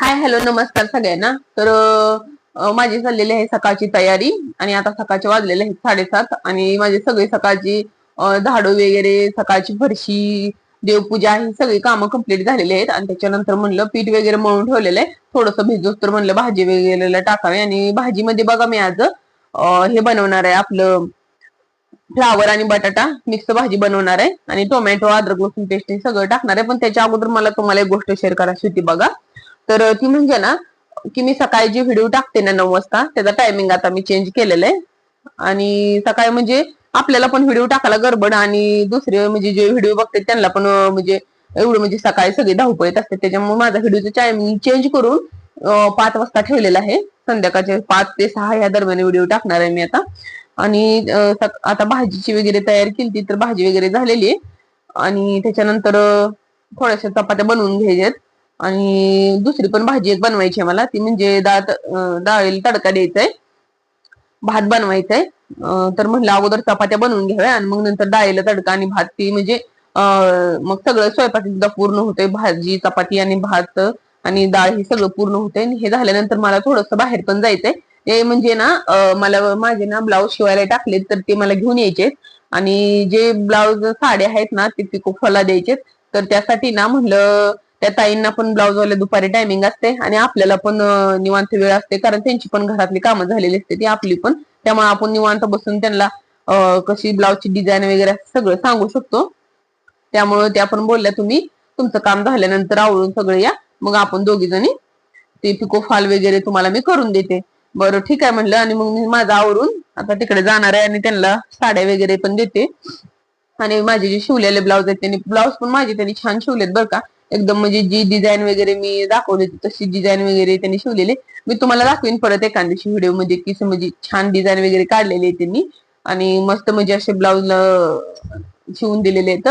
Hi hello नमस्कार सगळ्यांना. तर माझी चाललेली आहे सकाळची तयारी आणि आता सकाळचे वाजलेले आहेत 7:30 आणि माझी सगळी सकाळची झाडू वगैरे सकाळची फरशी देवपूजा ही सगळी कामं कंप्लीट झालेली आहेत आणि त्याच्यानंतर म्हणलं पीठ वगैरे मळून ठेवलेलं आहे थोडंसं भिजूस तर म्हणलं भाजी वगैरे टाकावी आणि भाजीमध्ये बघा मी आज हे बनवणार आहे आपलं फ्लावर आणि बटाटा मिक्स भाजी बनवणार आहे आणि टोमॅटो अद्रक लसूण पेस्ट हे सगळं टाकणार आहे. पण त्याच्या अगोदर मला तुम्हाला एक गोष्ट शेअर करायची होती बघा. तर ती म्हणजे ना की मी सकाळी जे व्हिडिओ टाकते ना 9 वाजता त्याचा टायमिंग आता मी चेंज केलेलं आहे आणि सकाळी म्हणजे आपल्याला पण व्हिडिओ टाकायला गडबड आणि दुसरे म्हणजे जे व्हिडिओ बघते त्यांना पण म्हणजे एवढं म्हणजे सकाळी सगळी धावपळीत असते त्याच्यामुळे माझा व्हिडिओचं टायमिंग चेंज करून 5 वाजता ठेवलेला आहे. संध्याकाळचे 5 ते 6 या दरम्यान व्हिडिओ टाकणार आहे मी आता. आणि आता भाजीची वगैरे तयारी केली तर भाजी वगैरे झालेली आहे आणि त्याच्यानंतर थोड्याशा चपात्या बनवून घ्यायच्यात आणि दुसरी पण भाजी एक बनवायची आहे मला ती म्हणजे डाळीला तडका द्यायचा आहे भात बनवायचा आहे. तर म्हणलं अगोदर चपात्या बनवून घ्याव्या आणि मग नंतर डाळीला तडका आणि भात ती म्हणजे मग सगळं स्वयंपाक एकदा पूर्ण होतंय भाजी चपाती आणि भात आणि डाळ ही सगळं पूर्ण होतंय. हे झाल्यानंतर मला थोडंसं बाहेर पण जायचंय ते म्हणजे ना मला माझे ना ब्लाऊज शिवायला टाकले तर ते मला घेऊन यायचे आणि जे ब्लाऊज साड्या आहेत ना ते पिको फॉलला द्यायचे. तर त्यासाठी ना म्हणलं त्या ताईंना पण ब्लाऊजवाले दुपारी टायमिंग असते आणि आपल्याला पण निवांत वेळ असते कारण त्यांची पण घरातली कामं झालेली असते ती आपली पण त्यामुळे आपण निवांत बसून त्यांना कशी ब्लाऊजची डिझाईन वगैरे सगळं सांगू शकतो. त्यामुळे त्या पण बोलल्या तुम्ही तुमचं काम झाल्यानंतर आवडून सगळं या मग आपण दोघी जणी ते पिको फॉल वगैरे तुम्हाला मी करून देते. बरं ठीक आहे म्हणलं आणि मग मी माझं आवरून आता तिकडे जाणार आहे आणि त्यांना साड्या वगैरे पण देते आणि माझे जे शिवलेले ब्लाऊज आहेत त्यांनी ब्लाऊज पण माझे त्यांनी छान शिवलेत बरं का. एकदम म्हणजे जी डिझाईन वगैरे मी दाखवली तशी डिझाईन वगैरे त्यांनी शिवलेली मी तुम्हाला दाखवीन परत एखाद दिवशी व्हिडिओ मध्ये की म्हणजे छान डिझाईन वगैरे काढलेली आहे त्यांनी आणि मस्त म्हणजे असे ब्लाऊज शिवून दिलेले आहेत.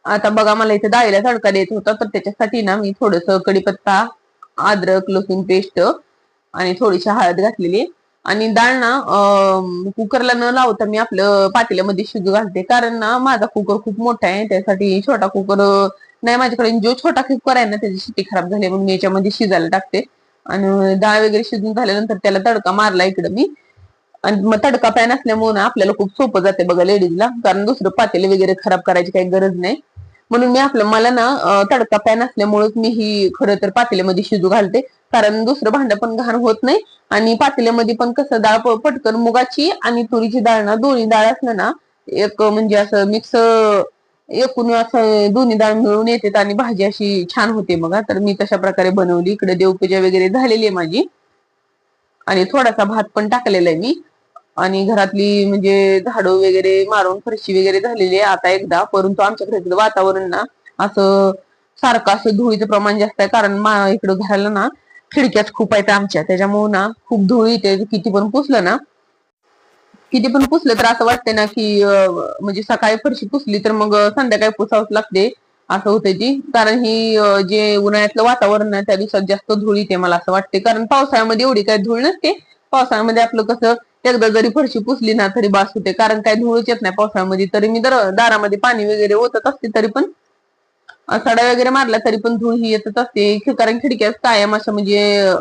आता बघा मला इथे डाळीला तडका द्यायचा होता तर त्याच्यासाठी ना मी थोडस कडीपत्ता अद्रक लसूण पेस्ट आणि थोडीशी हळद घातलेली आणि डाळ ना कुकरला न लावता मी आपलं पातेल्यामध्ये शिजू घालते कारण ना माझा कुकर खूप मोठा आहे त्यासाठी छोटा कुकर नाही माझ्याकडे जो छोटा कुकर आहे ना त्याची शिट्टी खराब झाली म्हणून मी याच्यामध्ये शिजायला टाकते आणि डाळ वगैरे शिजून झाल्यानंतर त्याला तडका मारला इकडं मी आणि मग तडका पॅन असल्यामुळे ना आपल्याला खूप सोपं जाते बघा लेडीजला कारण दुसरं पातेले वगैरे खराब करायची काही गरज नाही. म्हणून मी आपलं मला ना तडका पॅन असल्यामुळेच मी ही खरं तर पातेल्यामध्ये शिजू घालते कारण दुसरं भांडं पण घाण होत नाही आणि पातेल्यामध्ये पण कसं डाळ पटकन मुगाची आणि तुरीची डाळ ना दोन्ही डाळ असलं ना एक म्हणजे असं मिक्स एकूण असं दोन्ही डाळ मिळून येते आणि भाजी अशी छान होते बघा. तर मी तशा प्रकारे बनवली इकडे देवपूजा वगैरे झालेली आहे माझी आणि थोडासा भात पण टाकलेला आहे मी आणि घरातली म्हणजे झाडू वगैरे मारून फरशी वगैरे झालेली आहे आता एकदा परंतु आमच्याकडे वातावरण ना असं सारखं असं धुळीचं प्रमाण जास्त आहे कारण इकडं घराला ना खिडक्याच खूप आहेत आमच्या त्याच्यामुळे ना खूप धूळ येते किती पण पुसलं तर असं वाटतंय ना की म्हणजे सकाळी फरशी पुसली तर मग संध्याकाळी पुसावच लागते असं होतंय ती कारण ही जे उन्हाळ्यातलं वातावरण आहे त्या दिवसात जास्त धूळ येते मला असं वाटते कारण पावसाळ्यामध्ये एवढी काही धूळ नसते. पावसाळ्यामध्ये आपलं कसं एकदा जरी फरशी पुसली ना तरी बास होते कारण काही धूळच येत नाही पावसाळ्यामध्ये तरी मी दारामध्ये पाणी वगैरे ओतत असते तरी पण सडा वगैरे मारला तरी पण धूळ ही येतच असते कारण खिडक्यात कायम असं म्हणजे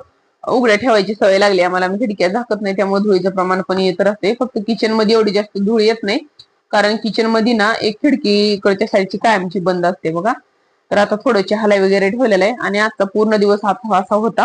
उघड्या ठेवायची सवय लागली आम्हाला मी खिडक्या झाकत नाही त्यामुळे धुळीचं प्रमाण पण येत राहते फक्त किचन मध्ये एवढी जास्त धूळ येत नाही कारण किचन मध्ये ना एक खिडकी इकडच्या साईडची कायमची बंद असते बघा. तर आता थोडं चहाला वगैरे ठेवलेलं आहे आणि आता पूर्ण दिवस हा असा होता.